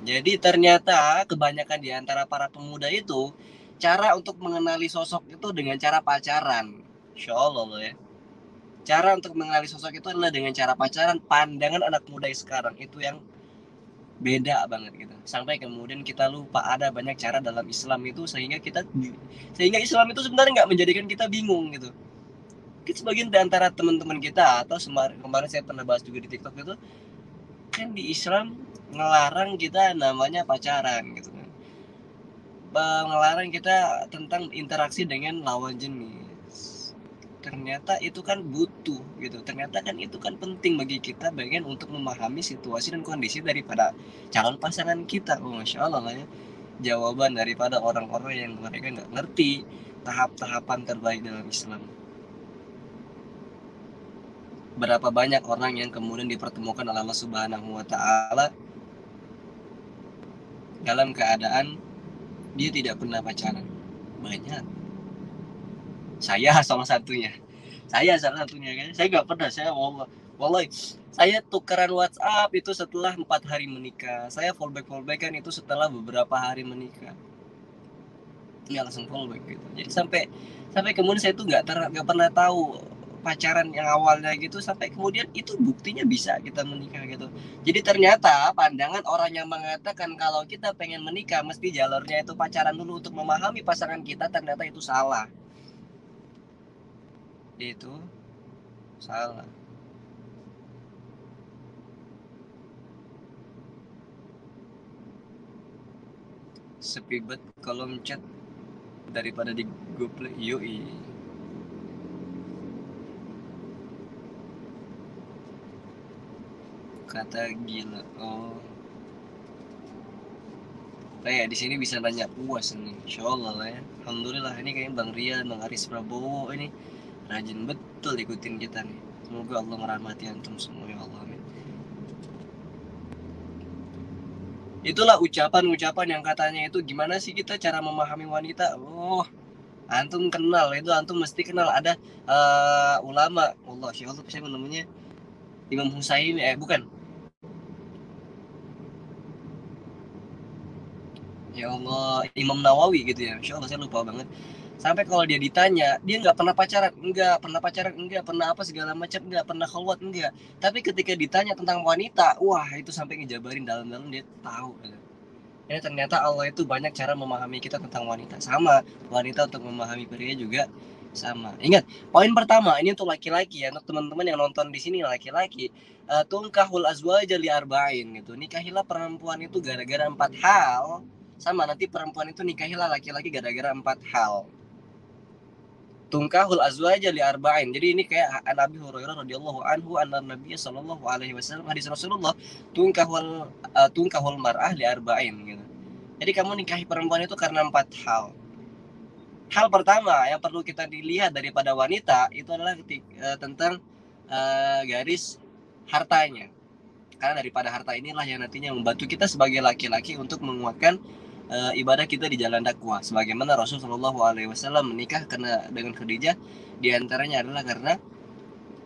Jadi ternyata kebanyakan di antara para pemuda itu cara untuk mengenali sosok itu dengan cara pacaran. Insya Allah loh ya. Cara untuk mengenali sosok itu adalah dengan cara pacaran. Pandangan anak muda sekarang itu yang beda banget gitu. Sampai kemudian kita lupa ada banyak cara dalam Islam itu sehingga Islam itu sebenarnya nggak menjadikan kita bingung gitu. Mungkin sebagian di antara teman-teman kita atau kemarin saya pernah bahas juga di TikTok itu kan di Islam ngelarang kita namanya pacaran gitu kan, ngelarang kita tentang interaksi dengan lawan jenis. Ternyata itu kan butuh gitu, ternyata kan itu kan penting bagi kita bagian untuk memahami situasi dan kondisi daripada calon pasangan kita. Oh masya Allah lah ya, jawaban daripada orang-orang yang mereka nggak ngerti tahap-tahapan terbaik dalam Islam. Berapa banyak orang yang kemudian dipertemukan oleh Allah Subhanahu wa taala dalam keadaan dia tidak pernah pacaran. Banyak. Saya salah satunya. Kan. Saya nggak pernah. Wallahi, saya tukeran WhatsApp itu setelah 4 hari menikah. Saya fallback kan itu setelah beberapa hari menikah. Nggak langsung fallback gitu. Jadi sampai sampai kemudian saya tuh nggak pernah tahu pacaran yang awalnya gitu sampai kemudian itu buktinya bisa kita menikah gitu. Jadi ternyata pandangan orang yang mengatakan kalau kita pengen menikah mesti jalurnya itu pacaran dulu untuk memahami pasangan kita, ternyata itu salah. Itu salah. Sepi banget kalau chat daripada di Google yoi. Kata gila. Oh, kayak di sini bisa nanya puas nih. Insya Allah lah ya. Alhamdulillah ini kayaknya Bang Rian, Bang Aris Prabowo ini rajin betul ikutin kita nih. Semoga Allah merahmati antum semua ya Allah. Amin. Itulah ucapan-ucapan yang katanya itu gimana sih kita cara memahami wanita. Oh, antum kenal itu, antum mesti kenal ada ulama. Allah, siapa saya namanya, Imam Husain, bukan, ya Allah, Imam Nawawi gitu ya. Insya Allah saya lupa banget. Sampai kalau dia ditanya, dia nggak pernah pacaran, enggak pernah apa segala macam, nggak pernah khalwat, enggak. Tapi ketika ditanya tentang wanita, wah itu sampai ngejabarin dalam-dalam dia tahu. Ya ternyata Allah itu banyak cara memahami kita tentang wanita. Sama, wanita untuk memahami pria juga sama. Ingat, poin pertama ini untuk laki-laki ya, untuk teman-teman yang nonton di sini laki-laki, tungkahul azwaja li arba'in gitu. Nikahilah perempuan itu gara-gara 4 hal. Sama, nanti perempuan itu nikahilah laki-laki gara-gara 4 hal. Tungkahul azwaja li arba'in. Jadi ini kayak Nabi Hurairah radhiyallahu anhu anna Nabi sallallahu alaihi wasallam, hadis Rasulullah, tungkahul mar'ah li arba'in gitu. Jadi kamu nikahi perempuan itu karena 4 hal. Hal pertama yang perlu kita dilihat daripada wanita itu adalah tentang garis hartanya. Karena daripada harta inilah yang nantinya membantu kita sebagai laki-laki untuk menguatkan ibadah kita di jalan dakwah. Sebagaimana Rasulullah SAW menikah dengan Khadijah, diantaranya adalah karena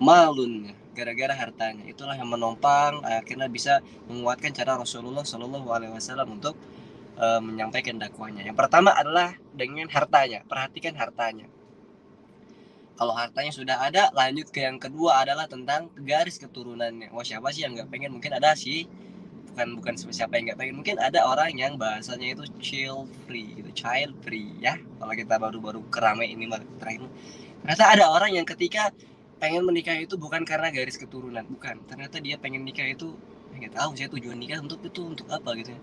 malunnya, gara-gara hartanya. Itulah yang menopang akhirnya bisa menguatkan cara Rasulullah SAW untuk menyampaikan dakwahnya. Yang pertama adalah dengan hartanya. Perhatikan hartanya. Kalau hartanya sudah ada, lanjut ke yang kedua adalah tentang garis keturunannya. Wah, siapa sih yang nggak pengen? Mungkin ada sih, bukan siapa yang nggak pengen. Mungkin ada orang yang bahasanya itu child free ya. Kalau kita baru-baru kerame ini terakhir, ternyata ada orang yang ketika pengen menikah itu bukan karena garis keturunan, bukan. Ternyata dia pengen nikah itu nggak tahu saya tujuan nikah untuk apa gitu ya.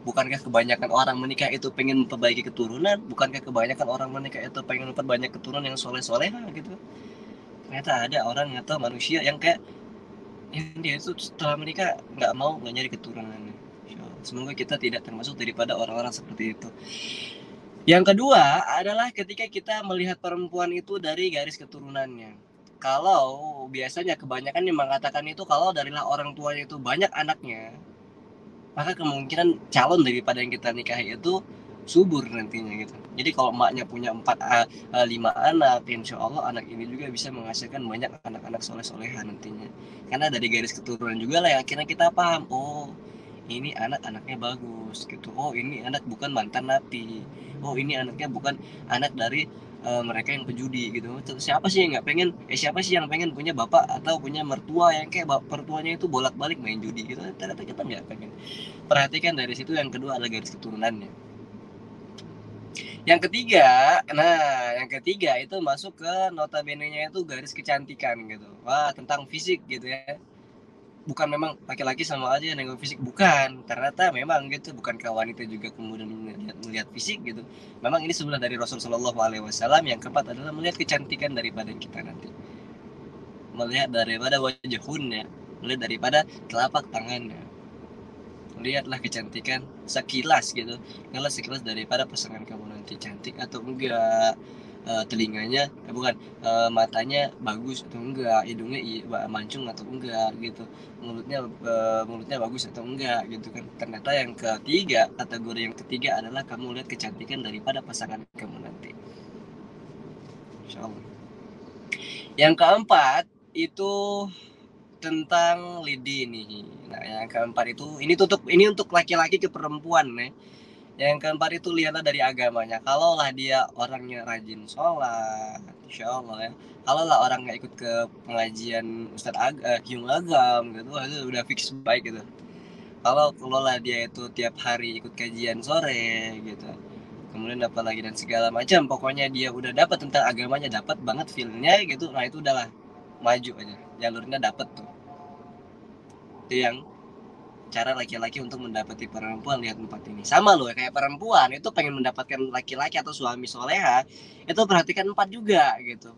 Bukankah kebanyakan orang menikah itu pengen memperbaiki keturunan? Bukankah kebanyakan orang menikah itu pengen memperbanyak keturunan yang soleh-soleh gitu? Ternyata ada orang atau manusia yang kayak dia itu setelah menikah nggak nyari keturunan. Semoga kita tidak termasuk daripada orang-orang seperti itu. Yang kedua adalah ketika kita melihat perempuan itu dari garis keturunannya. Kalau biasanya kebanyakan yang mengatakan itu kalau darilah orang tuanya itu banyak anaknya, maka kemungkinan calon daripada yang kita nikahi itu subur nantinya gitu. Jadi kalau emaknya punya 5 anak, insya Allah anak ini juga bisa menghasilkan banyak anak-anak soleh-solehan nantinya. Karena dari garis keturunan juga lah yang akhirnya kita paham, oh ini anak anaknya bagus gitu, oh ini anak bukan mantan napi, oh ini anaknya bukan anak dari mereka yang pejudi gitu. Siapa sih yang nggak pengen, siapa sih yang pengen punya bapak atau punya mertua yang kayak mertuanya itu bolak-balik main judi gitu, ternyata kita nggak pengen. Perhatikan dari situ. Yang kedua adalah garis keturunannya. Yang ketiga itu masuk ke notabene-nya itu garis kecantikan gitu. Wah, tentang fisik gitu ya. Bukan memang laki-laki sama aja nengok fisik, bukan. Ternyata memang gitu, bukankah wanita juga kemudian melihat fisik gitu. Memang ini sebenarnya dari Rasul Shallallahu Alaihi Wasallam. Yang keempat adalah melihat kecantikan daripada kita nanti. Melihat daripada wajahnya, melihat daripada telapak tangannya. Lihatlah kecantikan sekilas gitu, kalau sekilas daripada pasangan kamu nanti cantik atau enggak, telinganya bukan, matanya bagus atau enggak, hidungnya mancung atau enggak gitu, mulutnya bagus atau enggak gitu kan. Ternyata yang ketiga, kategori yang ketiga adalah kamu lihat kecantikan daripada pasangan kamu nanti, insyaallah. Yang keempat itu tentang lidi nih. Nah, yang keempat itu ini untuk laki-laki ke perempuan nih. Yang keempat itu lihatlah dari agamanya. Kalaulah dia orangnya rajin sholat, insya Allah ya. Kalaulah orang nggak ikut ke pengajian Hyung Agam gitu, itu udah fix baik gitu. Kalau lah dia itu tiap hari ikut kajian sore gitu, kemudian dapat lagi dan segala macam, pokoknya dia udah dapat tentang agamanya, dapat banget feelnya gitu. Nah itu udahlah, maju aja, jalurnya dapat tuh. Itu yang cara laki-laki untuk mendapati perempuan. Lihat empat ini sama loh kayak perempuan itu pengen mendapatkan laki-laki atau suami soleha, itu perhatikan empat juga gitu.